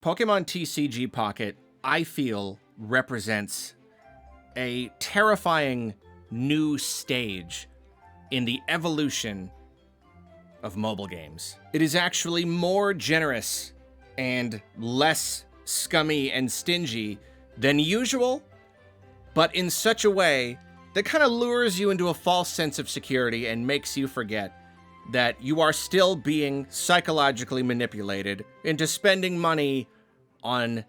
Pokemon TCG Pocket, I feel, represents a terrifying new stage in the evolution of mobile games. It is actually more generous and less scummy and stingy than usual, but in such a way that kind of lures you into a false sense of security and makes you forget that you are still being psychologically manipulated into spending money on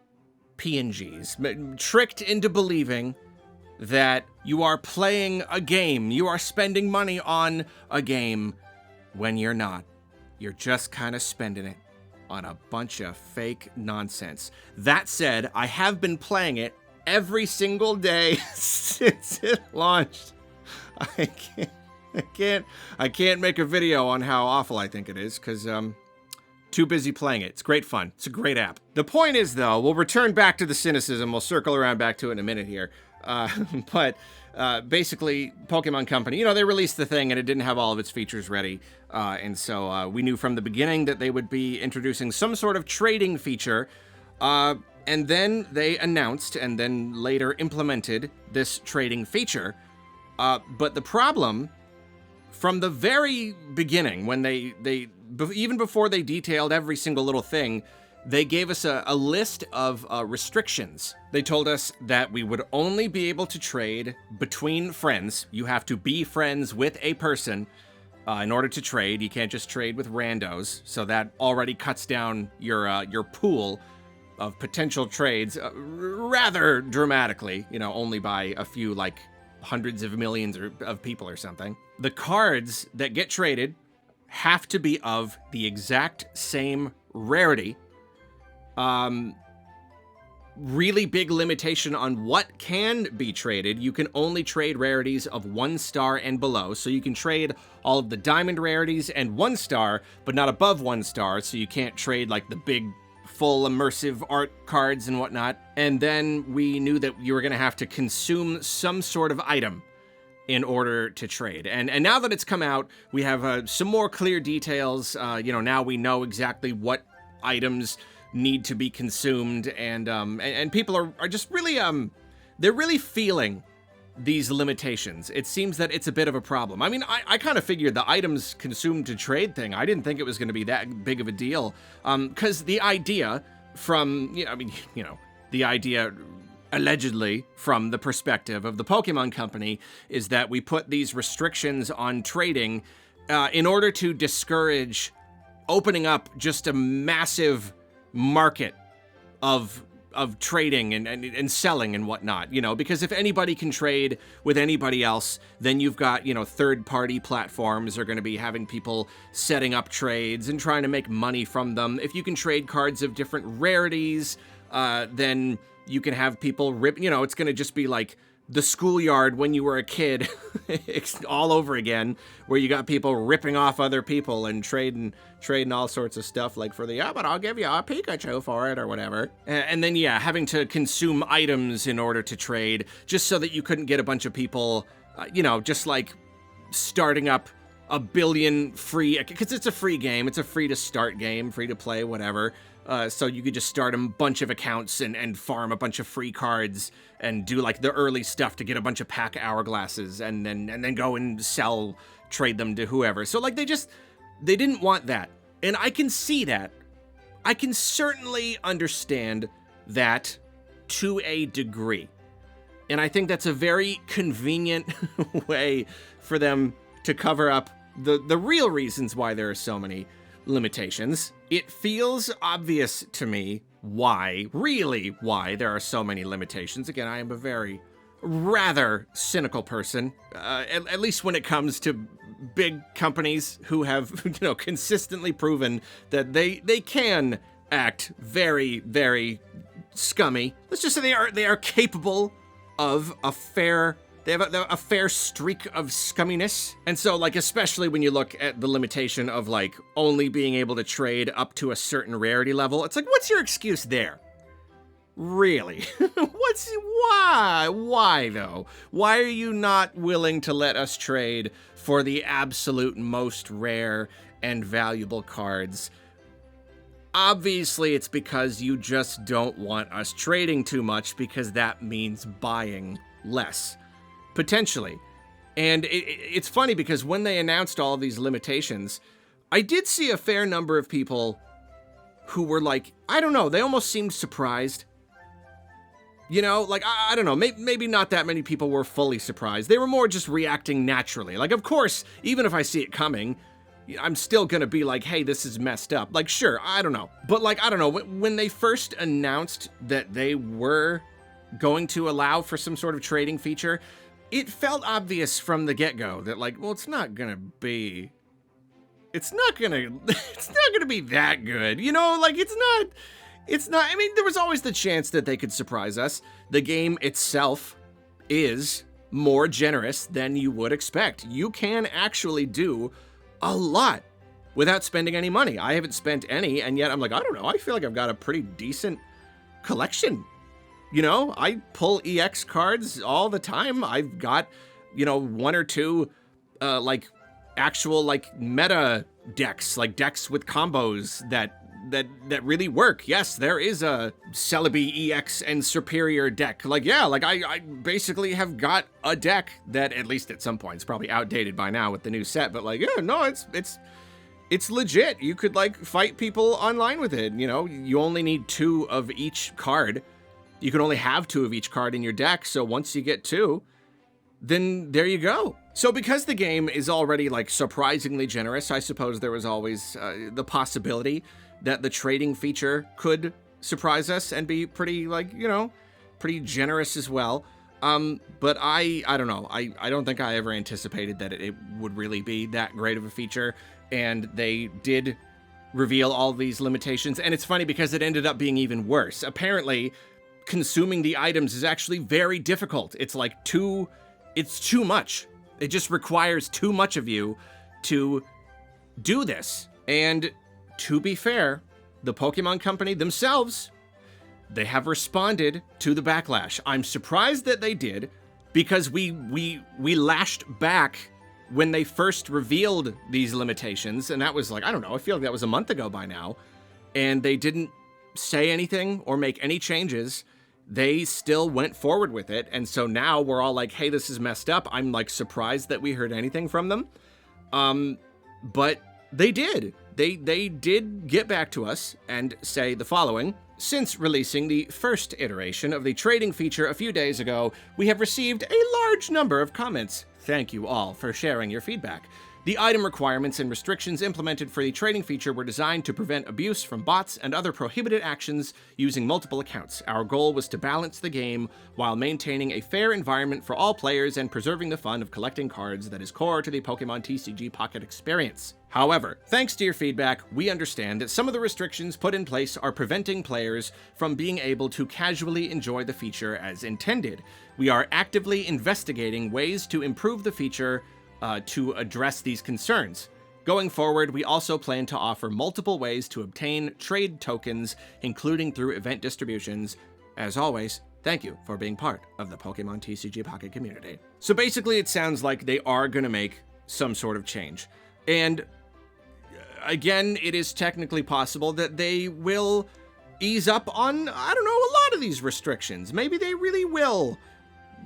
PNGs, tricked into believing that you are playing a game, you are spending money on a game when you're not. You're just kind of spending it on a bunch of fake nonsense. That said, I have been playing it every single day since it launched. I can't make a video on how awful I think it is because too busy playing it. It's great fun. It's a great app. The point is, though, we'll return back to the cynicism. We'll circle around back to it in a minute here. But basically, Pokemon Company, they released the thing and it didn't have all of its features ready. And so we knew from the beginning that they would be introducing some sort of trading feature. And then they announced and then later implemented this trading feature. But the problem, from the very beginning, when they even before they detailed every single little thing, they gave us a list of restrictions. They told us that we would only be able to trade between friends. You have to be friends with a person in order to trade. You can't just trade with randos. So that already cuts down your pool of potential trades rather dramatically, only by a few, like hundreds of millions of people or something. The cards that get traded have to be of the exact same rarity. Really big limitation on what can be traded. You can only trade rarities of 1 star and below. So you can trade all of the diamond rarities and 1 star, but not above 1 star. So you can't trade like the big full immersive art cards and whatnot. And then we knew that you were going to have to consume some sort of item in order to trade. And now that it's come out, we have some more clear details. Now we know exactly what items need to be consumed, and people are just really they're really feeling these limitations. It seems that it's a bit of a problem. I mean, I kind of figured the items consumed to trade thing, I didn't think it was going to be that big of a deal, because the idea from, the idea allegedly from the perspective of the Pokemon Company is that we put these restrictions on trading in order to discourage opening up just a massive market of trading and selling and whatnot, because if anybody can trade with anybody else, then you've got, third-party platforms are going to be having people setting up trades and trying to make money from them. If you can trade cards of different rarities, then you can have people rip, it's going to just be like the schoolyard when you were a kid all over again, where you got people ripping off other people and trading all sorts of stuff, like for but I'll give you a Pikachu for it or whatever. And then, having to consume items in order to trade, just so that you couldn't get a bunch of people, just like starting up a billion free, because it's a free game. It's a free to start game, free to play, whatever. So you could just start a bunch of accounts and farm a bunch of free cards and do like the early stuff to get a bunch of pack hourglasses and then go and trade them to whoever. So like they didn't want that. And I can see that. I can certainly understand that to a degree. And I think that's a very convenient way for them to cover up the real reasons why there are so many limitations. It feels obvious to me why there are so many limitations. Again, I am a very rather cynical person, at least when it comes to big companies who have, consistently proven that they can act very, very scummy. Let's just say they are capable of they have a fair streak of scumminess. And so, like, especially when you look at the limitation of, like, only being able to trade up to a certain rarity level, it's like, what's your excuse there? Really? Why though? Why are you not willing to let us trade for the absolute most rare and valuable cards? Obviously, it's because you just don't want us trading too much, because that means buying less, potentially. And it's funny because when they announced all of these limitations, I did see a fair number of people who were like, I don't know, they almost seemed surprised. You know, like, I don't know, maybe not that many people were fully surprised. They were more just reacting naturally. Like, of course, even if I see it coming, I'm still gonna be like, hey, this is messed up. Like, sure, I don't know. But like, I don't know, when they first announced that they were going to allow for some sort of trading feature, it felt obvious from the get-go that like, well, it's not gonna be that good. You know, like it's not, I mean, there was always the chance that they could surprise us. The game itself is more generous than you would expect. You can actually do a lot without spending any money. I haven't spent any, and yet I'm like, I don't know, I feel like I've got a pretty decent collection. You know, I pull EX cards all the time. I've got, you know, one or two, like, actual, like, meta decks, like decks with combos that really work. Yes, there is a Celebi EX and Superior deck. Like, yeah, like, I basically have got a deck that, at least at some point, it's probably outdated by now with the new set, but like, yeah, no, it's legit. You could, like, fight people online with it. You know, you only need 2 of each card. You can only have 2 of each card in your deck, so once you get 2, then there you go. So because the game is already, like, surprisingly generous, I suppose there was always the possibility that the trading feature could surprise us and be pretty, like, you know, pretty generous as well. But I don't know. I don't think I ever anticipated that it would really be that great of a feature, and they did reveal all these limitations, and it's funny because it ended up being even worse. Apparently, consuming the items is actually very difficult. It's like it's too much. It just requires too much of you to do this. And to be fair, the Pokemon Company themselves, they have responded to the backlash. I'm surprised that they did, because we lashed back when they first revealed these limitations, and that was like, I don't know, I feel like that was a month ago by now, and they didn't say anything or make any changes. They still went forward with it, and so now we're all like, hey, this is messed up. I'm, like, surprised that we heard anything from them. But they did. They did get back to us and say the following. Since releasing the first iteration of the trading feature a few days ago, we have received a large number of comments. Thank you all for sharing your feedback. The item requirements and restrictions implemented for the trading feature were designed to prevent abuse from bots and other prohibited actions using multiple accounts. Our goal was to balance the game while maintaining a fair environment for all players and preserving the fun of collecting cards that is core to the Pokemon TCG Pocket experience. However, thanks to your feedback, we understand that some of the restrictions put in place are preventing players from being able to casually enjoy the feature as intended. We are actively investigating ways to improve the feature to address these concerns. Going forward, we also plan to offer multiple ways to obtain trade tokens, including through event distributions. As always, thank you for being part of the Pokemon TCG Pocket community. So basically, it sounds like they are going to make some sort of change. And again, it is technically possible that they will ease up on, I don't know, a lot of these restrictions. Maybe they really will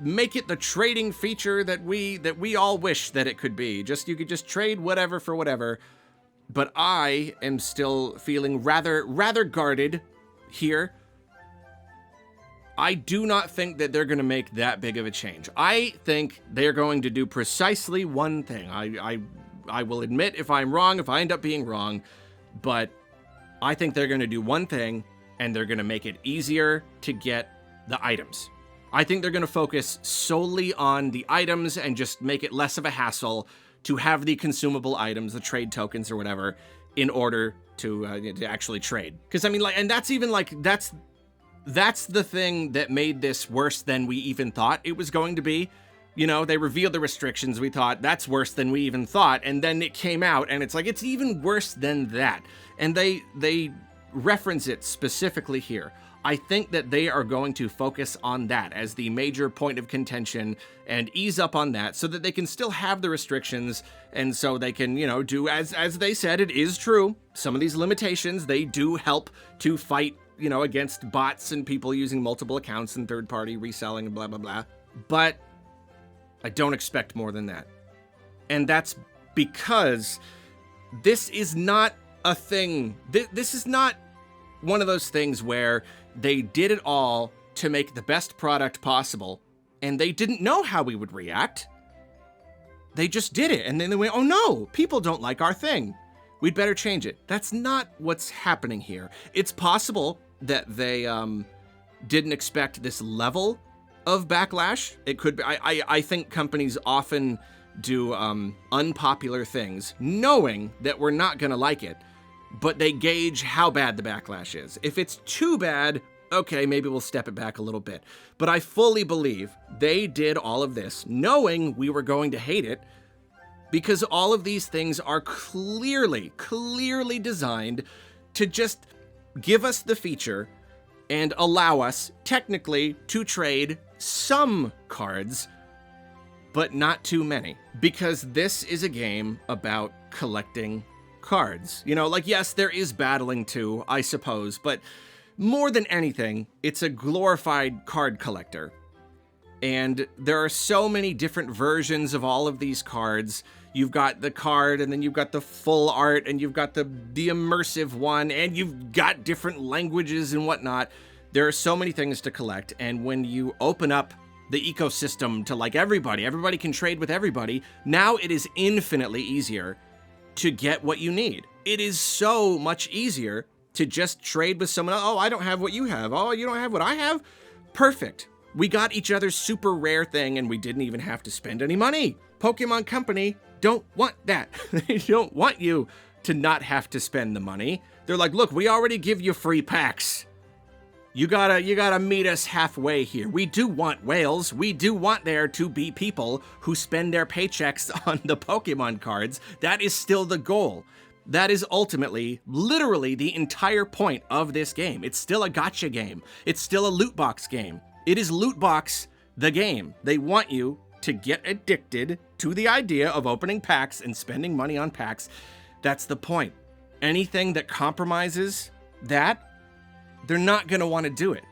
make it the trading feature that we all wish that it could be. Just, you could just trade whatever for whatever. But I am still feeling rather guarded here. I do not think that they're going to make that big of a change. I think they're going to do precisely one thing. I will admit if I'm wrong, if I end up being wrong, but I think they're going to do one thing, and they're going to make it easier to get the items. I think they're going to focus solely on the items and just make it less of a hassle to have the consumable items, the trade tokens or whatever, in order to actually trade. Because, I mean, like, and that's even, like, that's the thing that made this worse than we even thought it was going to be. You know, they revealed the restrictions. We thought, that's worse than we even thought. And then it came out, and it's like, it's even worse than that. And they reference it specifically here. I think that they are going to focus on that as the major point of contention and ease up on that so that they can still have the restrictions and so they can, you know, do as they said. It is true. Some of these limitations, they do help to fight, you know, against bots and people using multiple accounts and third-party reselling and blah, blah, blah. But I don't expect more than that. And that's because this is not a thing. This is not one of those things where they did it all to make the best product possible, and they didn't know how we would react. They just did it, and then they went, oh no, people don't like our thing. We'd better change it. That's not what's happening here. It's possible that they didn't expect this level of backlash. It could be. I think companies often do unpopular things, knowing that we're not going to like it, but they gauge how bad the backlash is. If it's too bad, okay, maybe we'll step it back a little bit. But I fully believe they did all of this knowing we were going to hate it, because all of these things are clearly designed to just give us the feature and allow us technically to trade some cards, but not too many. Because this is a game about collecting cards. You know, like, yes, there is battling too, I suppose, but more than anything, it's a glorified card collector. And there are so many different versions of all of these cards. You've got the card, and then you've got the full art, and you've got the immersive one, and you've got different languages and whatnot. There are so many things to collect, and when you open up the ecosystem to, like, everybody can trade with everybody, now it is infinitely easier to get what you need. It is so much easier to just trade with someone else. Oh, I don't have what you have. Oh, you don't have what I have? Perfect. We got each other's super rare thing, and we didn't even have to spend any money. Pokemon Company don't want that. They don't want you to not have to spend the money. They're like, look, we already give you free packs. You gotta meet us halfway here. We do want whales. We do want there to be people who spend their paychecks on the Pokemon cards. That is still the goal. That is ultimately, literally, the entire point of this game. It's still a gacha game. It's still a loot box game. It is loot box the game. They want you to get addicted to the idea of opening packs and spending money on packs. That's the point. Anything that compromises that, they're not going to want to do it.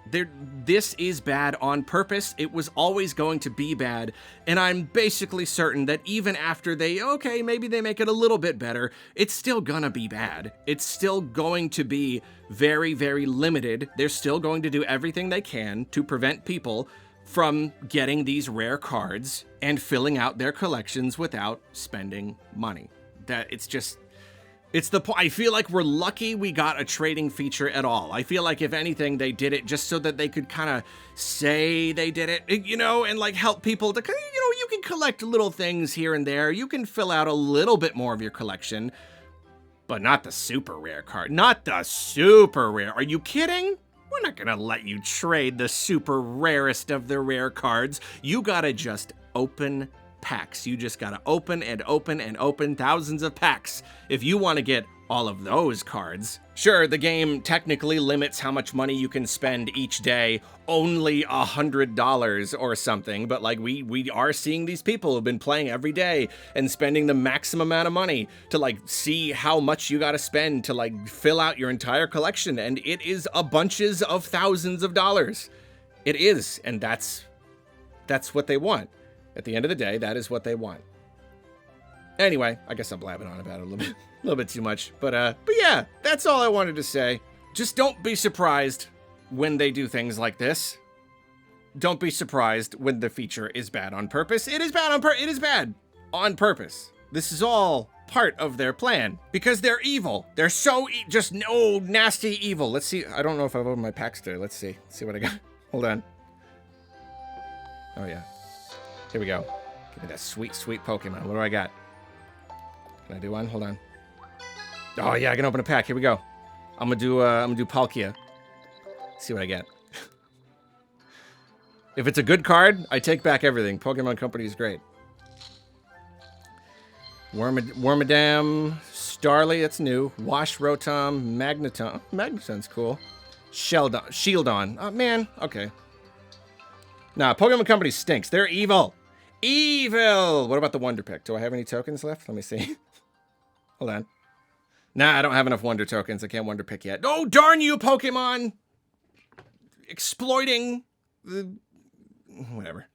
This is bad on purpose. It was always going to be bad. And I'm basically certain that even after maybe they make it a little bit better, it's still going to be bad. It's still going to be very, very limited. They're still going to do everything they can to prevent people from getting these rare cards and filling out their collections without spending money. It's the point. I feel like we're lucky we got a trading feature at all. I feel like if anything, they did it just so that they could kind of say they did it, you know, and like help people to, you know, you can collect little things here and there. You can fill out a little bit more of your collection, but not the super rare card. Not the super rare. Are you kidding? We're not going to let you trade the super rarest of the rare cards. You got to just open packs. You just gotta open and open and open thousands of packs if you want to get all of those cards. Sure, the game technically limits how much money you can spend each day, only $100 or something, but like we are seeing these people who've been playing every day and spending the maximum amount of money to like see how much you gotta spend to like fill out your entire collection, and it is a bunches of thousands of dollars. It is, and that's what they want. At the end of the day, that is what they want. Anyway, I guess I'm blabbing on about it a little bit too much. But yeah, that's all I wanted to say. Just don't be surprised when they do things like this. Don't be surprised when the feature is bad on purpose. It is bad on purpose. This is all part of their plan because they're evil. They're so just no nasty evil. Let's see. I don't know if I've opened my packs there. Let's see. Let's see what I got. Hold on. Oh yeah. Here we go. Give me that sweet, sweet Pokemon. What do I got? Can I do one? Hold on. Oh yeah, I can open a pack. Here we go. I'm gonna do Palkia. See what I get. If it's a good card, I take back everything. Pokemon Company is great. Wormadam, Starly, that's new. Wash Rotom, Magneton. Magneton's cool. Shieldon. Oh, man. Okay. Nah, Pokemon Company stinks. They're evil. Evil! What about the Wonder Pick? Do I have any tokens left? Let me see. Hold on. Nah, I don't have enough Wonder tokens. I can't Wonder Pick yet. Oh, darn you, Pokemon! Exploiting the... Whatever.